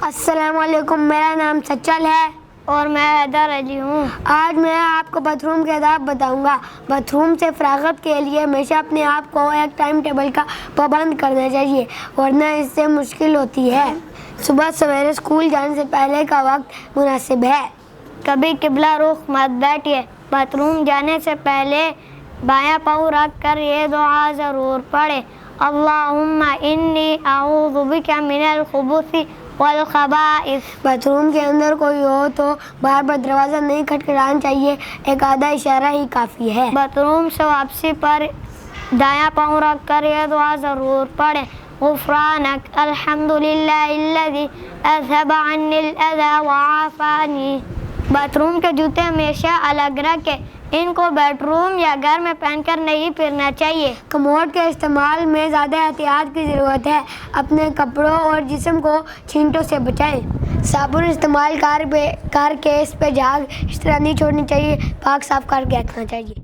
السلام علیکم، میرا نام سچل ہے اور میں حیدر علی ہوں۔ آج میں آپ کو باتھ روم کے آداب بتاؤں گا۔ باتھ روم سے فراغت کے لیے ہمیشہ اپنے آپ کو ایک ٹائم ٹیبل کا پابند کرنا چاہیے، ورنہ اس سے مشکل ہوتی ہے۔ صبح سویرے اسکول جانے سے پہلے کا وقت مناسب ہے۔ کبھی قبلہ رخ مت بیٹھیے۔ باتھ روم جانے سے پہلے بایاں پاؤں رکھ کر یہ دعا ضرور پڑھیں: اللہم انی اعوذ بک من الخبث والخبائث۔ باتھ روم کے اندر کوئی ہو تو بار بار دروازہ نہیں کھٹکھٹانا چاہیے، ایک آدھا اشارہ ہی کافی ہے۔ باتھ روم سے واپسی پر دایاں پاؤں رکھ کر یہ دعا ضرور پڑھیں: غفرانک الحمدللہ الذی اذھب عنی الاذی وعافانی۔ باتھ روم کے جوتے ہمیشہ الگ رکھیں، ان کو بیڈ روم یا گھر میں پہن کر نہیں پھرنا چاہیے۔ کموڈ کے استعمال میں زیادہ احتیاط کی ضرورت ہے، اپنے کپڑوں اور جسم کو چھینٹوں سے بچائیں۔ صابن استعمال کر کے اس پہ جھاگ اس طرح نہیں چھوڑنی چاہیے، پاک صاف کر کے رکھنا چاہیے۔